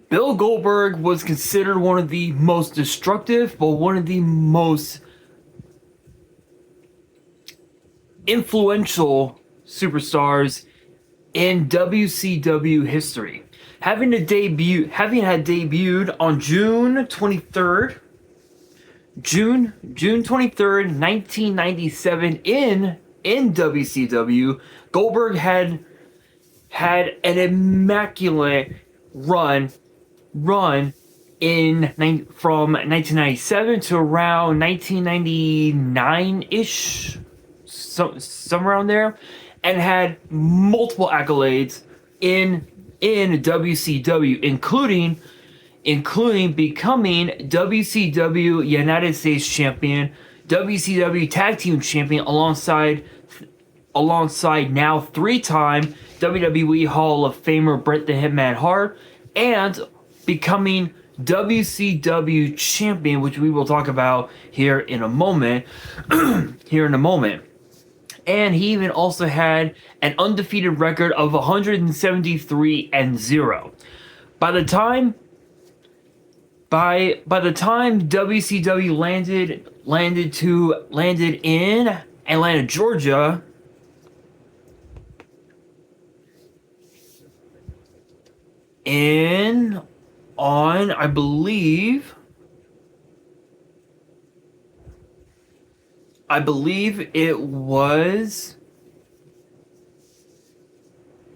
Bill Goldberg was considered one of the most destructive, but one of the most influential superstars in WCW history. Having had debuted on June 23rd, 1997 in WCW, Goldberg had an immaculate run from 1997 to around 1999-ish, somewhere around there, and had multiple accolades in WCW, including becoming WCW United States Champion, WCW Tag Team Champion, alongside now 3-time WWE Hall of Famer Bret the Hitman Hart, and becoming WCW Champion, which we will talk about here in a moment. And he even also had an undefeated record of 173-0. By the time WCW landed in Atlanta, Georgia, I believe it was,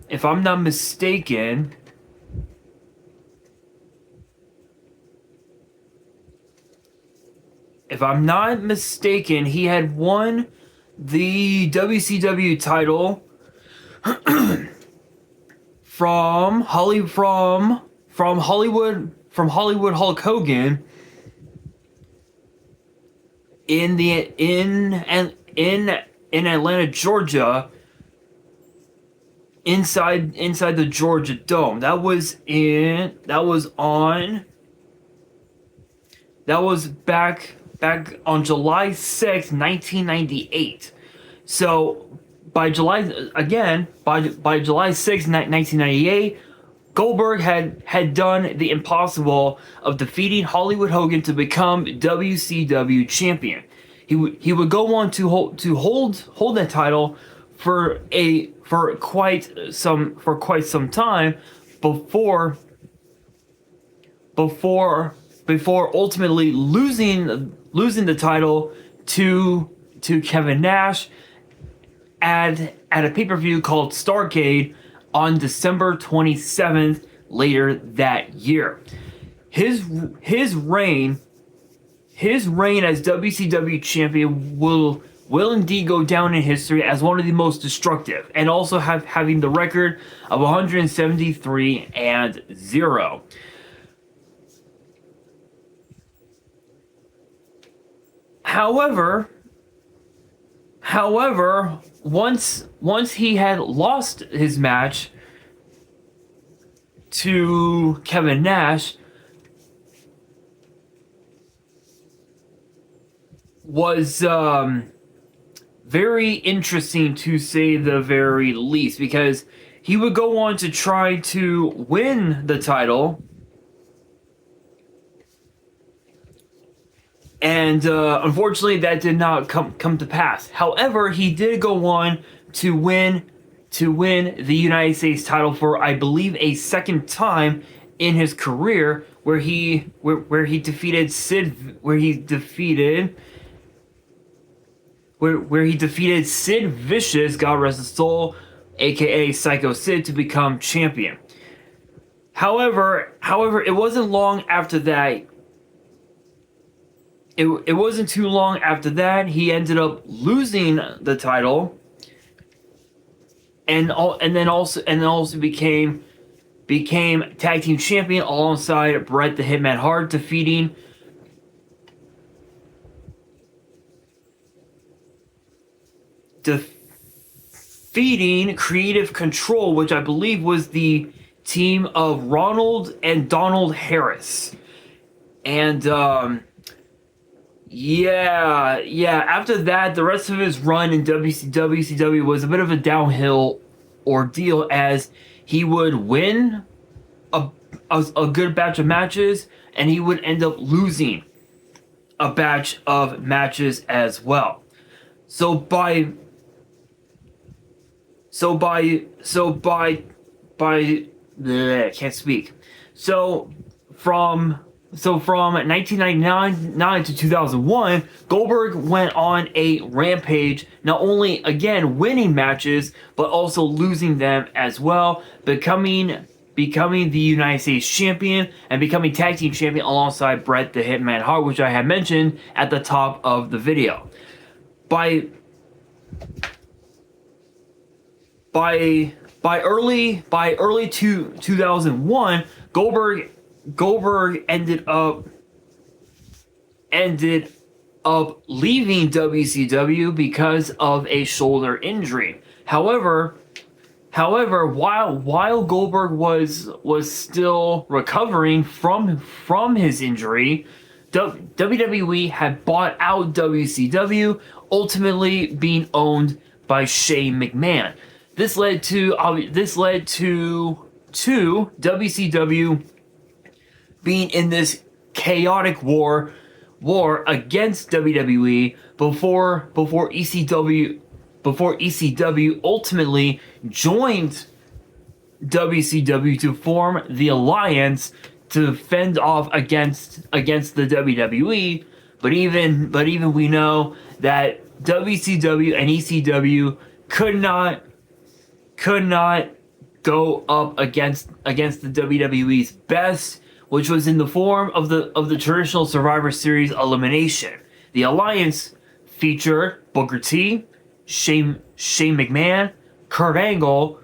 if I'm not mistaken, he had won the WCW title from Hollywood Hulk Hogan in Atlanta, Georgia, inside the Georgia Dome. That was back on July 6th, 1998. So by July 6th, 1998, Goldberg had done the impossible of defeating Hollywood Hogan to become WCW champion. He would go on to hold that title for quite some time before ultimately losing the title to Kevin Nash at a pay-per-view called Starrcade on December 27th later that year. His reign as WCW champion will indeed go down in history as one of the most destructive, and also having the record of 173-0. However, once he had lost his match to Kevin Nash, was very interesting, to say the very least, because he would go on to try to win the title, and unfortunately that did not come to pass. However, he did go on to win the United States title for, I believe, a second time in his career, where he defeated Sid Vicious, God rest his soul, aka Psycho Sid, to become champion. However, it wasn't long after that. It wasn't too long after that he ended up losing the title, and then also became tag team champion alongside Bret the Hitman Hart, defeating Creative Control, which I believe was the team of Ronald and Donald Harris. And after that, the rest of his run in WCW was a bit of a downhill ordeal, as he would win a good batch of matches, and he would end up losing a batch of matches as well. So by bleh, I can't speak. From 1999 to 2001, Goldberg went on a rampage, not only again winning matches, but also losing them as well, becoming the United States champion and becoming tag team champion alongside Bret the Hitman Hart, which I had mentioned at the top of the video. By early 2001, Goldberg ended up leaving WCW because of a shoulder injury. However, while Goldberg was still recovering from his injury, WWE had bought out WCW, ultimately being owned by Shane McMahon. This led to WCW being in this chaotic war against WWE before ECW ultimately joined WCW to form the alliance to fend off against the WWE. But even we know that WCW and ECW could not go up against the WWE's best, which was in the form of the traditional Survivor Series elimination. The alliance featured Booker T, Shane McMahon, Kurt Angle,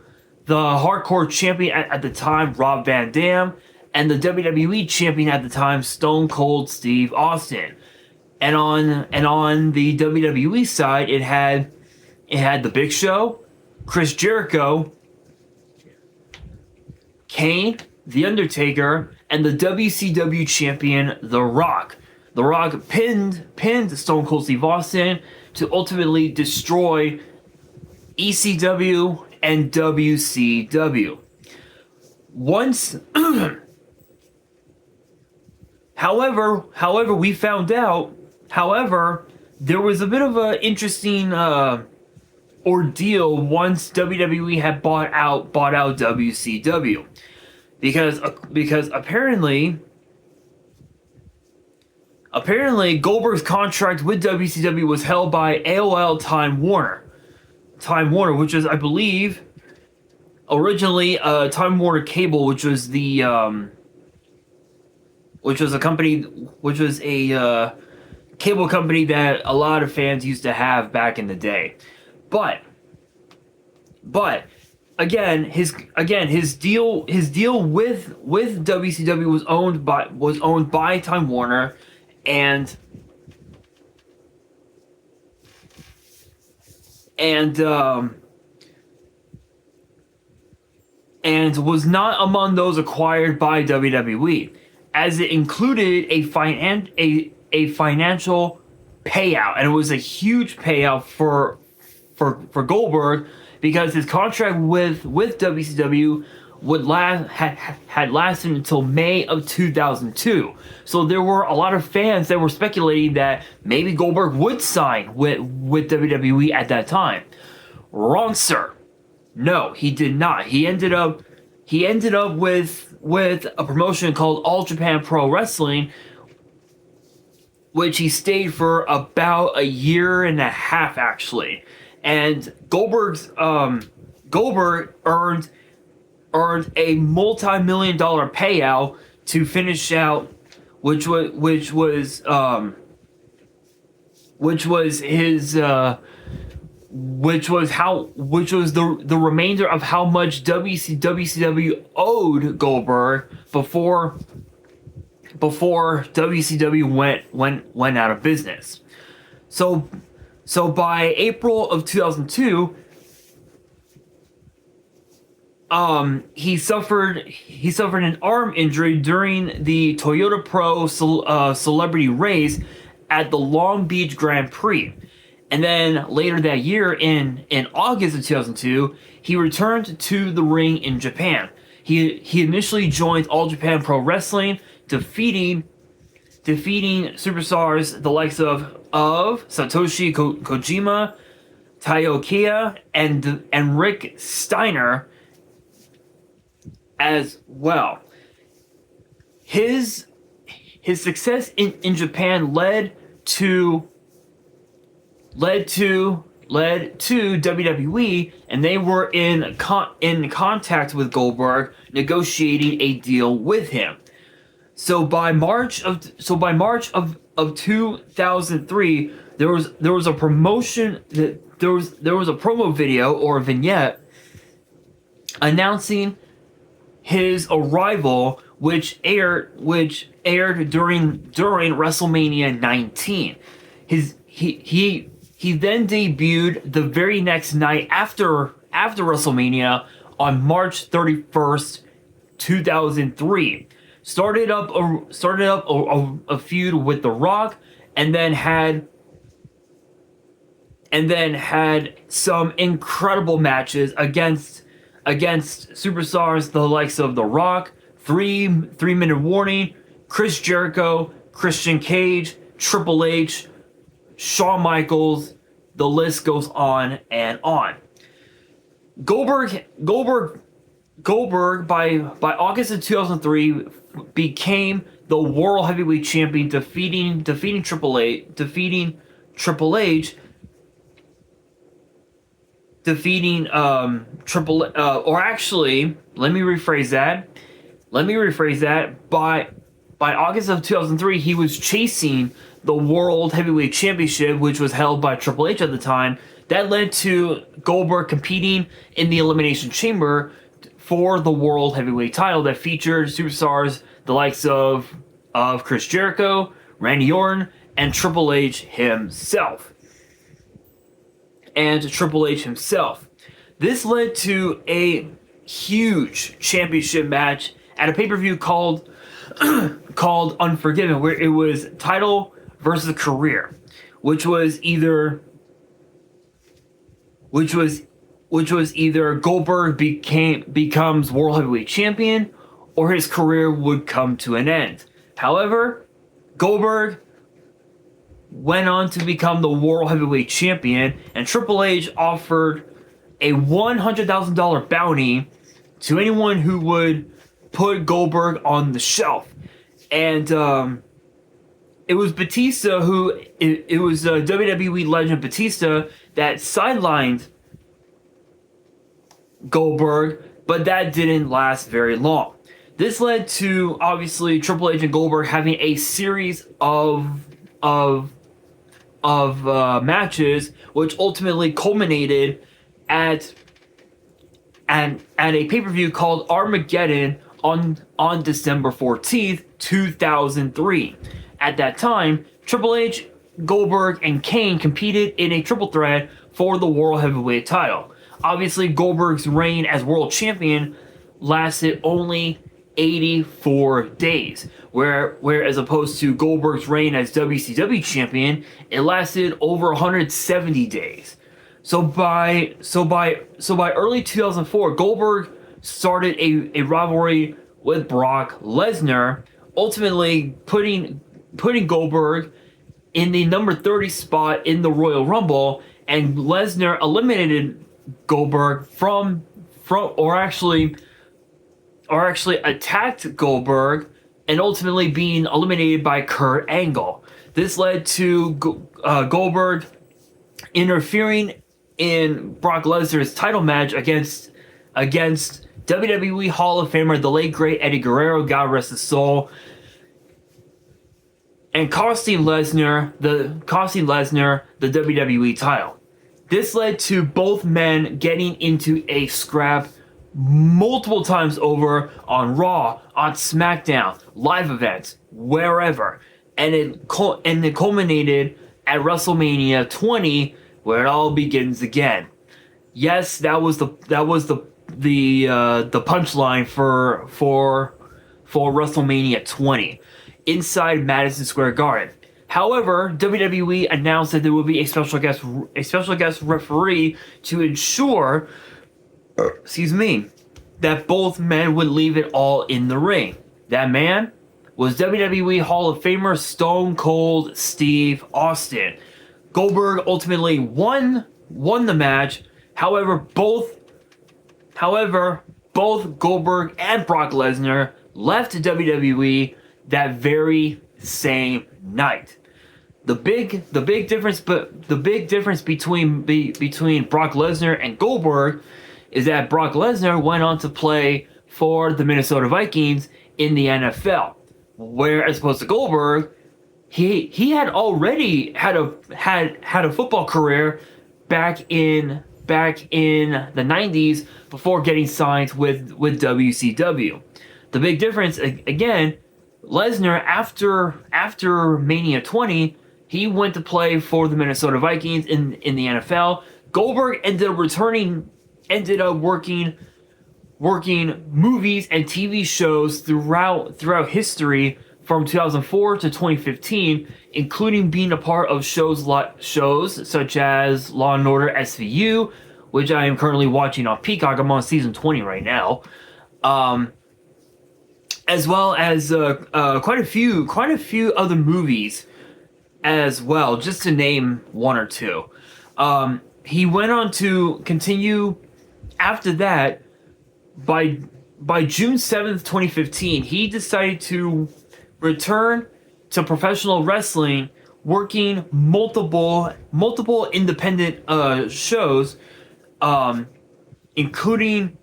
the Hardcore champion at the time, Rob Van Dam, and the WWE champion at the time, Stone Cold Steve Austin. And on the WWE side, it had the Big Show, Chris Jericho, Kane, The Undertaker, and the WCW champion, The Rock. The Rock pinned Stone Cold Steve Austin to ultimately destroy ECW and WCW. Once, however, we found out, there was a bit of an interesting ordeal once WWE had bought out WCW. Because apparently Goldberg's contract with WCW was held by AOL Time Warner, which is, I believe, originally Time Warner Cable, which was a cable company that a lot of fans used to have back in the day. But Again, his deal with WCW was owned by Time Warner, and was not among those acquired by WWE, as it included a financial payout, and it was a huge payout for Goldberg, because his contract with WCW had lasted until May of 2002. So there were a lot of fans that were speculating that maybe Goldberg would sign with WWE at that time. Wrong, sir. No, he did not. He ended up with a promotion called All Japan Pro Wrestling, which he stayed for about a year and a half, actually. And Goldberg earned a multi-million-dollar payout to finish out, which was the remainder of how much WCW owed Goldberg before WCW went out of business. So by April of 2002, he suffered an arm injury during the Toyota Pro Celebrity Race at the Long Beach Grand Prix. And then later that year, in August of 2002, he returned to the ring in Japan. He initially joined All Japan Pro Wrestling, defeating superstars the likes of Satoshi Kojima, Taiyo Kia, and Rick Steiner as well. His success in Japan led to WWE, and they were in contact with Goldberg, negotiating a deal with him. So by March of 2003, there was a promotion that there was a promo video or a vignette announcing his arrival, which aired during WrestleMania 19. He then debuted the very next night after WrestleMania on March 31st, 2003. Started up a feud with The Rock, and then had some incredible matches against superstars the likes of The Rock, 3-minute warning, Chris Jericho, Christian Cage, Triple H, Shawn Michaels. The list goes on and on. Goldberg by August of 2003 became the World Heavyweight Champion, defeating Triple H, or actually, let me rephrase that. By August of 2003, he was chasing the World Heavyweight Championship, which was held by Triple H at the time. That led to Goldberg competing in the Elimination Chamber for the World Heavyweight title that featured superstars the likes of Chris Jericho, Randy Orton, and Triple H himself. This led to a huge championship match at a pay-per-view called Unforgiven, where it was title versus career, which was either Goldberg becomes World Heavyweight Champion, or his career would come to an end. However, Goldberg went on to become the World Heavyweight Champion, and Triple H offered a $100,000 bounty to anyone who would put Goldberg on the shelf. And it was Batista it was WWE legend Batista that sidelined Goldberg, but that didn't last very long. This led to, obviously, Triple H and Goldberg having a series of matches, which ultimately culminated at a pay-per-view called Armageddon on December 14th, 2003. At that time, Triple H, Goldberg, and Kane competed in a triple threat for the World Heavyweight title. Obviously, Goldberg's reign as world champion lasted only 84 days, where as opposed to Goldberg's reign as WCW champion, it lasted over 170 days. So by early 2004, Goldberg started a rivalry with Brock Lesnar, ultimately putting Goldberg in the number 30 spot in the Royal Rumble, and Lesnar eliminated Goldberg or actually attacked Goldberg, and ultimately being eliminated by Kurt Angle. This led to Goldberg interfering in Brock Lesnar's title match against WWE Hall of Famer, the late great Eddie Guerrero, God rest his soul, and costing Lesnar the WWE title. This led to both men getting into a scrap multiple times over on Raw, on SmackDown, live events, wherever, and it culminated at WrestleMania 20, where it all begins again. Yes, that was the punchline for WrestleMania 20 inside Madison Square Garden. However, WWE announced that there will be a special guest referee to ensure, that both men would leave it all in the ring. That man was WWE Hall of Famer Stone Cold Steve Austin. Goldberg ultimately won the match. However, both Goldberg and Brock Lesnar left WWE that very same night. The big difference between Brock Lesnar and Goldberg is that Brock Lesnar went on to play for the Minnesota Vikings in the NFL, where as opposed to Goldberg, he had already had a football career back in the 90s before getting signed with WCW. The big difference again, Lesnar after Mania 20, he went to play for the Minnesota Vikings in the NFL. Goldberg ended up working movies and TV shows throughout history from 2004 to 2015, including being a part of shows such as Law and Order SVU, which I am currently watching on Peacock. I'm on season 20 right now. As well as quite a few other movies as well, just to name one or two. He went on to continue after that. By June 7th, 2015, he decided to return to professional wrestling, working multiple independent shows, including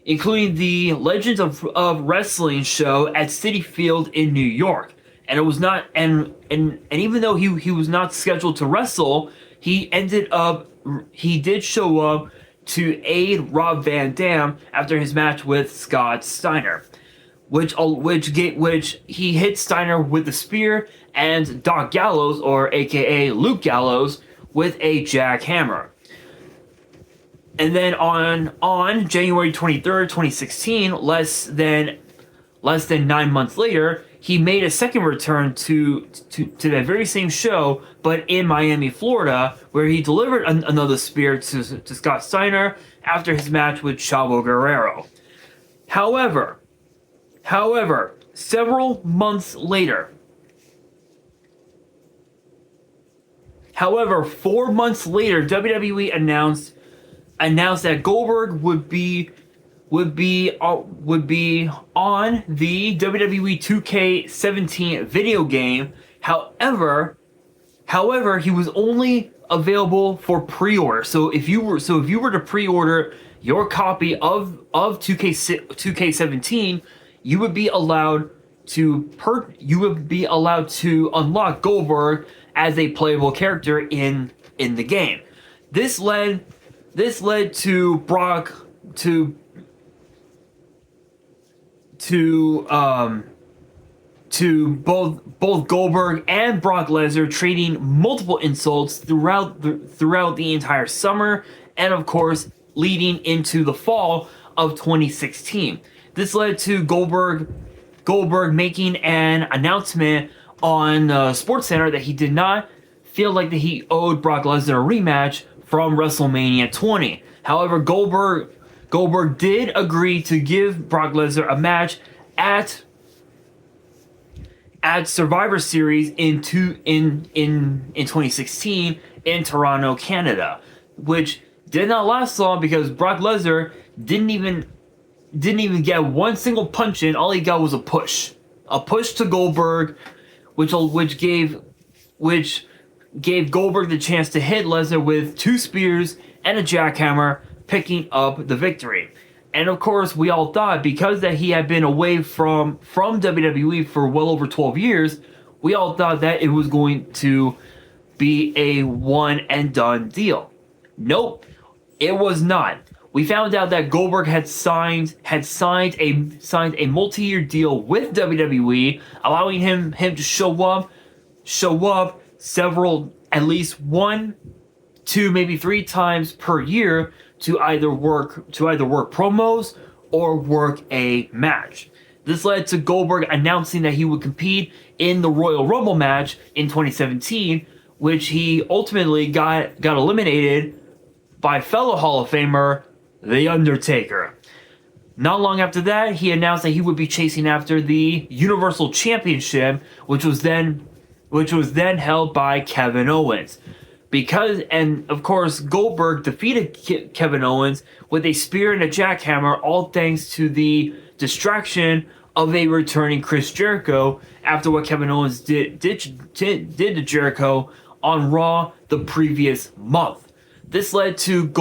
the Legends of Wrestling show at Citi Field in New York. And it was not and even though he was not scheduled to wrestle, he did show up to aid Rob Van Dam after his match with Scott Steiner, which he hit Steiner with the spear and Doc Gallows, or AKA Luke Gallows, with a jackhammer. And then on January 23rd, 2016, less than 9 months later, he made a second return to that very same show, but in Miami, Florida, where he delivered another spear to Scott Steiner after his match with Chavo Guerrero. However, several months later, 4 months later, WWE announced that Goldberg would be on the WWE 2K17 video game. However, he was only available for pre-order. So if you were to pre-order your copy of 2K17, you would be allowed to unlock Goldberg as a playable character in the game. This led to Brock to both Goldberg and Brock Lesnar trading multiple insults throughout the entire summer, and of course leading into the fall of 2016. This led to Goldberg making an announcement on SportsCenter that he did not feel like that he owed Brock Lesnar a rematch from WrestleMania 20. However, Goldberg did agree to give Brock Lesnar a match at Survivor Series in 2016 in Toronto, Canada, which did not last long because Brock Lesnar didn't even get one single punch in. All he got was a push to Goldberg, which gave Goldberg the chance to hit Lesnar with 2 spears and a jackhammer, picking up the victory. And of course, we all thought, because that he had been away from WWE for well over 12 years, we all thought that it was going to be a one and done deal. Nope, it was not. We found out that Goldberg had signed a multi-year deal with WWE, allowing him to show up several, at least 1, 2, maybe 3 times per year to either work promos or work a match. This led to Goldberg announcing that he would compete in the Royal Rumble match in 2017, which he ultimately got eliminated by fellow Hall of Famer The Undertaker. Not long after that, he announced that he would be chasing after the Universal Championship, which was then held by Kevin Owens. And of course, Goldberg defeated Kevin Owens with a spear and a jackhammer, all thanks to the distraction of a returning Chris Jericho after what Kevin Owens did to Jericho on Raw the previous month. This led to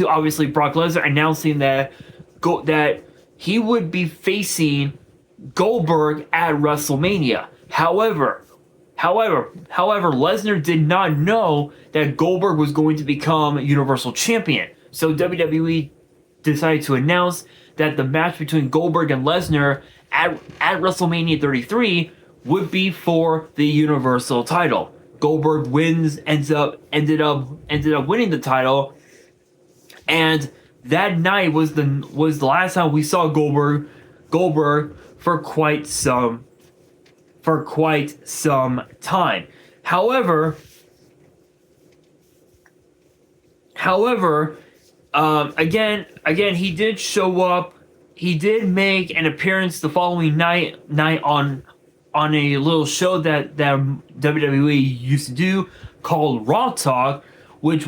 obviously Brock Lesnar announcing that he would be facing Goldberg at WrestleMania. However, Lesnar did not know that Goldberg was going to become Universal Champion. So WWE decided to announce that the match between Goldberg and Lesnar at WrestleMania 33 would be for the Universal title. Goldberg ended up winning the title, and that night was the last time we saw Goldberg for quite some time. However, again, he did show up. He did make an appearance the following night on a little show that WWE used to do called Raw Talk, which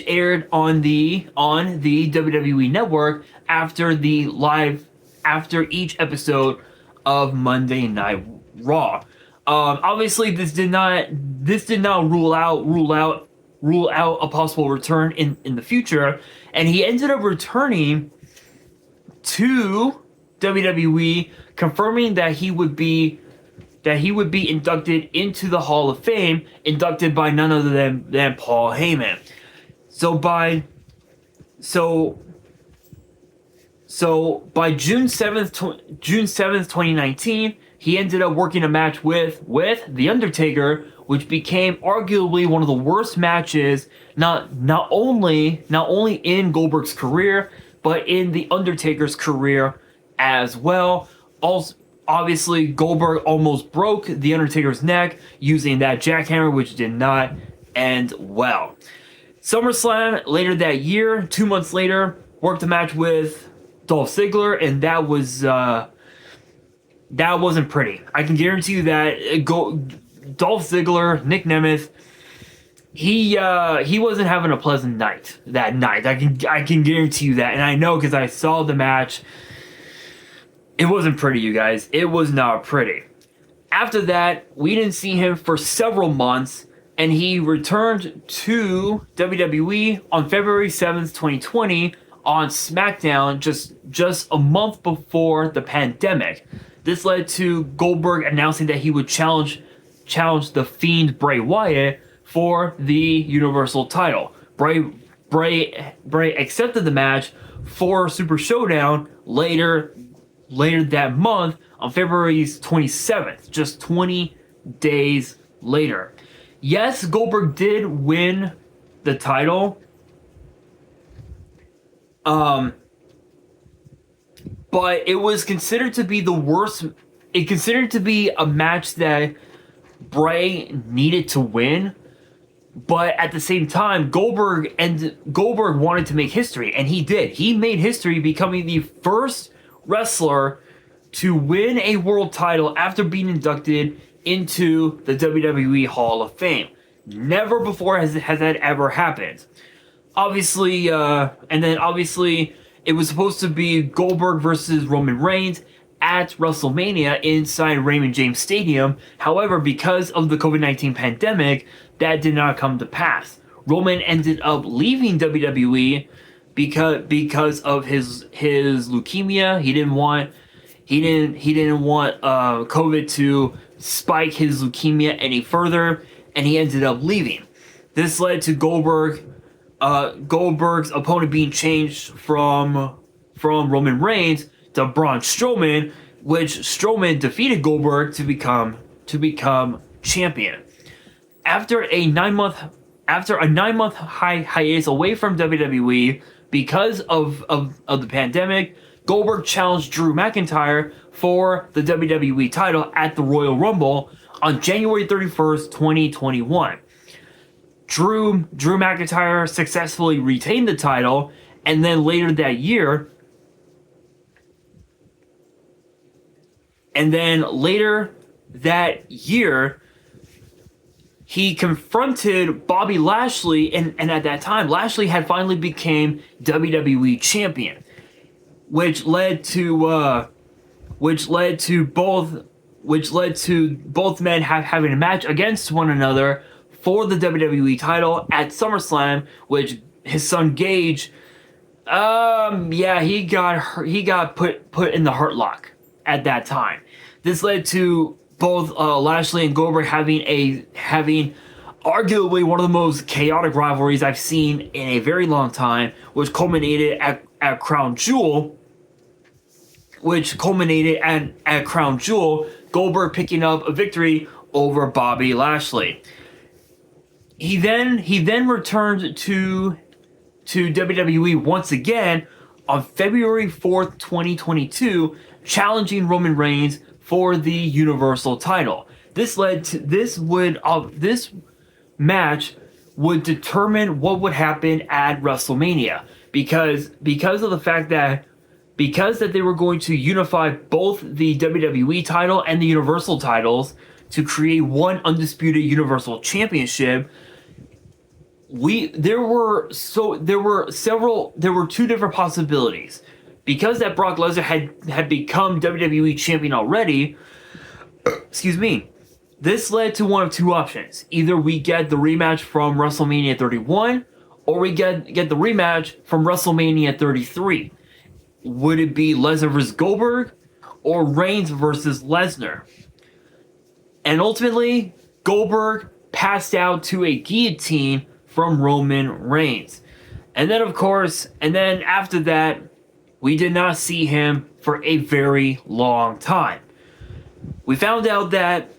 aired on the WWE network after each episode of Monday Night Raw. Obviously, this did not rule out a possible return in the future, and he ended up returning to WWE, confirming that he would be inducted into the Hall of Fame, inducted by none other than Paul Heyman. So by June 7th, 2019, he ended up working a match with The Undertaker, which became arguably one of the worst matches, not only in Goldberg's career, but in The Undertaker's career as well. Also, obviously, Goldberg almost broke The Undertaker's neck using that jackhammer, which did not end well. SummerSlam later that year, 2 months later, worked a match with Dolph Ziggler, and that wasn't pretty. I can guarantee you that Dolph Ziggler, Nick Nemeth, he wasn't having a pleasant night that night. I can guarantee you that, and I know because I saw the match. It wasn't pretty, you guys. It was not pretty. After that, we didn't see him for several months, and he returned to WWE on February 7th, 2020 on SmackDown just a month before the pandemic. This led to Goldberg announcing that he would challenge the Fiend Bray Wyatt for the Universal title. Bray accepted the match for Super Showdown later that month on February 27th, just 20 days later. Yes, Goldberg did win the title, but it was considered to be the worst. It considered to be a match that Bray needed to win, but at the same time, Goldberg wanted to make history, and he did. He made history, becoming the first wrestler to win a world title after being inducted into the WWE Hall of Fame. Never before has that ever happened. Obviously, it was supposed to be Goldberg versus Roman Reigns at WrestleMania inside Raymond James Stadium. However, because of the COVID-19 pandemic, that did not come to pass. Roman ended up leaving WWE because of his leukemia. He didn't want COVID to spike his leukemia any further, and he ended up leaving. This led to Goldberg's opponent being changed from Roman Reigns to Braun Strowman, which Strowman defeated Goldberg to become champion. After a 9-month hiatus away from WWE because of the pandemic, Goldberg challenged Drew McIntyre for the WWE title at the Royal Rumble on January 31st, 2021. Drew McIntyre successfully retained the title, and then later that year, And then later that year, he confronted Bobby Lashley, and at that time, Lashley had finally became WWE champion, which led to both men having a match against one another for the WWE title at SummerSlam, which his son Gage, he got put in the Hurt Lock at that time. This led to both Lashley and Goldberg having arguably one of the most chaotic rivalries I've seen in a very long time, which culminated at Crown Jewel. Goldberg picking up a victory over Bobby Lashley. He then returned to WWE once again on February 4th, 2022, challenging Roman Reigns for the Universal title. This match would determine what would happen at WrestleMania, because of the fact that they were going to unify both the WWE title and the Universal titles to create one undisputed Universal Championship. There were two different possibilities. Because that Brock Lesnar had become WWE champion already, excuse me, this led to one of two options. Either we get the rematch from WrestleMania 31, or we get the rematch from WrestleMania 33. Would it be Lesnar versus Goldberg, or Reigns versus Lesnar? And ultimately, Goldberg passed out to a guillotine from Roman Reigns. And then after that, we did not see him for a very long time. We found out that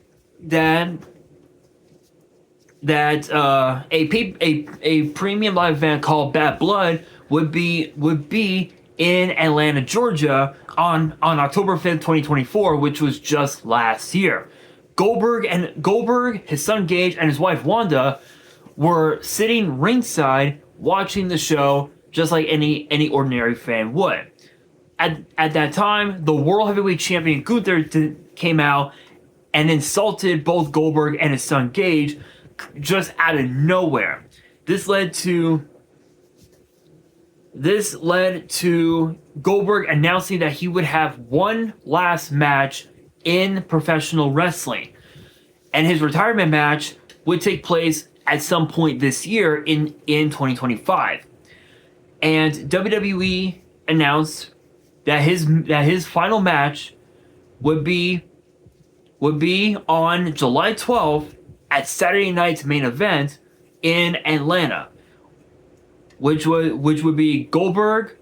a premium live event called Bad Blood would be in Atlanta, Georgia on October 5th, 2024, which was just last year. Goldberg, his son Gage, and his wife Wanda were sitting ringside watching the show just like any ordinary fan would. At that time, the World Heavyweight Champion Gunther came out and insulted both Goldberg and his son Gage just out of nowhere. This led to Goldberg announcing that he would have one last match in professional wrestling, and his retirement match would take place at some point this year in 2025. And WWE announced that his final match would be on July 12th at Saturday Night's Main Event in Atlanta, which would be Goldberg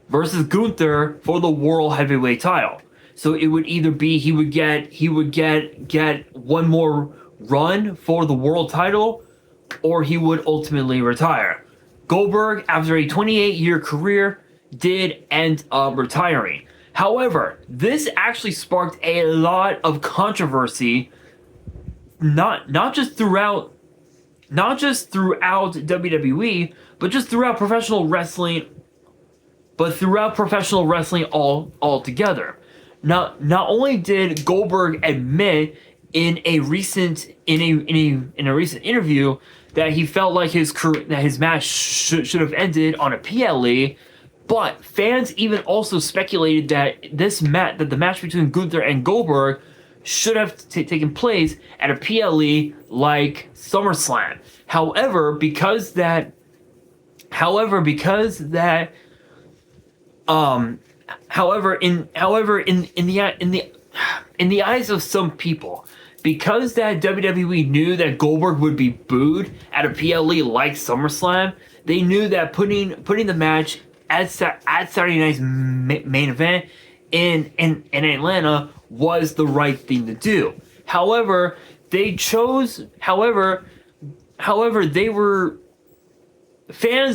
versus Gunther for the World Heavyweight title. So it would either be he would get one more run for the world title, or he would ultimately retire. Goldberg, after a 28-year career, did end up retiring. However, this actually sparked a lot of controversy, not just throughout WWE, but just throughout professional wrestling. Altogether. Not only did Goldberg admit in a recent interview that he felt like his match should have ended on a PLE, but fans even also speculated that the match between Gunther and Goldberg should have taken place at a PLE like SummerSlam. However, because in the eyes of some people, because that WWE knew that Goldberg would be booed at a PLE like SummerSlam, they knew that putting the match at Saturday Night's Main Event in Atlanta was the right thing to do. However, fans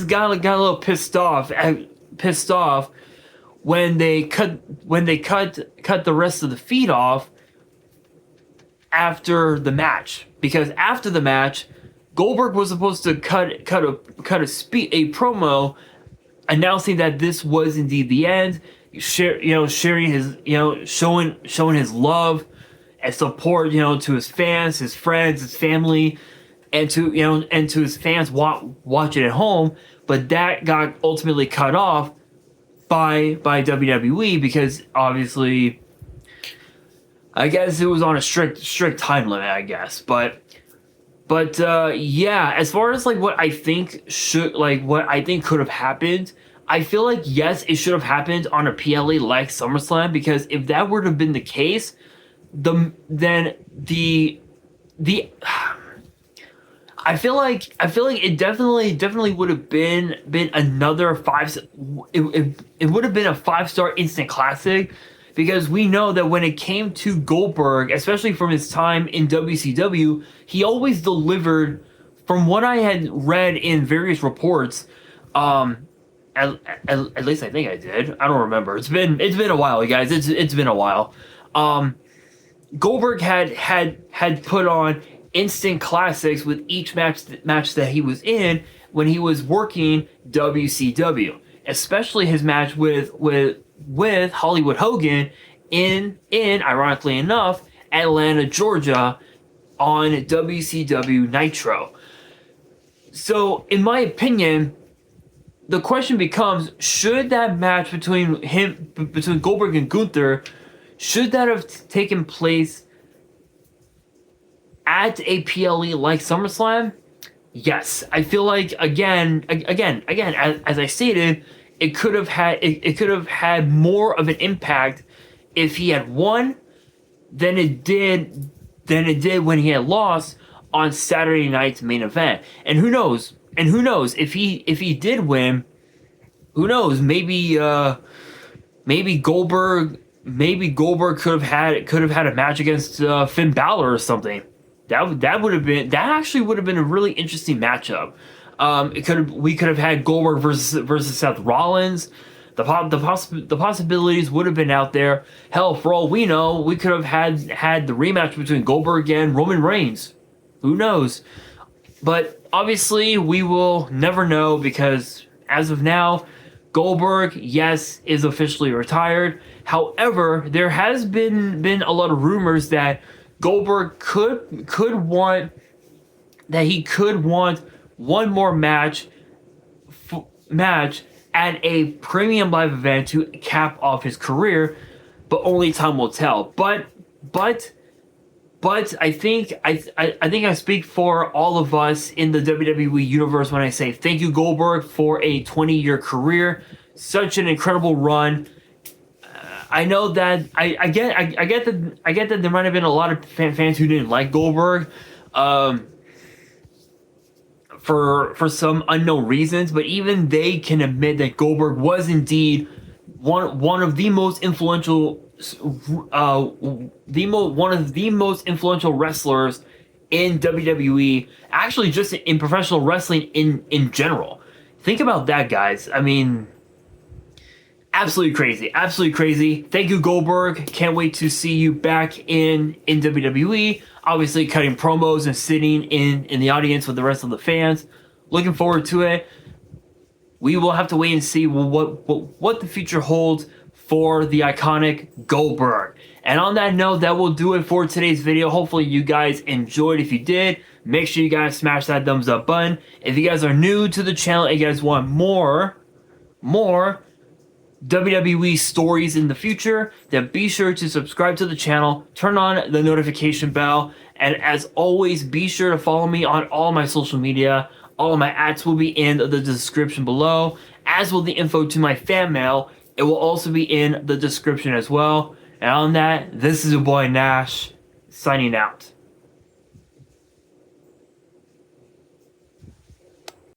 got a little pissed off when they cut the rest of the feed off after the match, because after the match, Goldberg was supposed to cut a promo announcing that this was indeed the end, sharing his, showing his love and support, to his fans, his friends, his family, and to his fans watching at home. But that got ultimately cut off by WWE because obviously, I guess it was on a strict time limit, I guess. But yeah, as far as like what I think could have happened, I feel like yes, it should have happened on a PLE like SummerSlam, because if that were to have been the case, then the I feel like it definitely would have been another five. It would have been a 5-star instant classic, because we know that when it came to Goldberg, especially from his time in WCW, he always delivered. From what I had read in various reports, at least I think I did. I don't remember. It's been a while, you guys. It's been a while. Goldberg had put on instant classics with each match that he was in when he was working WCW, especially his match with Hollywood Hogan in ironically enough, Atlanta, Georgia, on WCW Nitro. So in my opinion, the question becomes, should that match between Goldberg and Gunther, should that have taken place at a PLE like SummerSlam? Yes. I feel like again, as I stated, it could have had more of an impact if he had won than it did when he had lost on Saturday night's main event. And who knows if he did win, who knows, maybe Goldberg could have had a match against Finn Balor or something. That actually would have been a really interesting matchup. We could have had Goldberg versus Seth Rollins. The possibilities would have been out there. Hell, for all we know, we could have had the rematch between Goldberg and Roman Reigns. Who knows? But obviously, we will never know, because as of now, Goldberg, yes, is officially retired. However, there has been a lot of rumors that Goldberg could want one more match at a premium live event to cap off his career, but only time will tell. But I think I speak for all of us in the WWE universe when I say thank you, Goldberg, for a 20-year career. Such an incredible run. I know that I get that there might have been a lot of fans who didn't like Goldberg, for some unknown reasons, but even they can admit that Goldberg was indeed one of the most influential wrestlers in WWE, actually just in professional wrestling in general. Think about that, guys. I mean, absolutely crazy. Thank you, Goldberg. Can't wait to see you back in WWE. Obviously, cutting promos and sitting in the audience with the rest of the fans. Looking forward to it. We will have to wait and see what the future holds for the iconic Goldberg. And on that note, that will do it for today's video. Hopefully, you guys enjoyed. If you did, make sure you guys smash that thumbs up button. If you guys are new to the channel and you guys want more WWE stories in the future, then be sure to subscribe to the channel, turn on the notification bell, and as always, be sure to follow me on all my social media. All of my ads will be in the description below, as will the info to my fan mail. It will also be in the description as well. And on that, this is your boy Nash, signing out.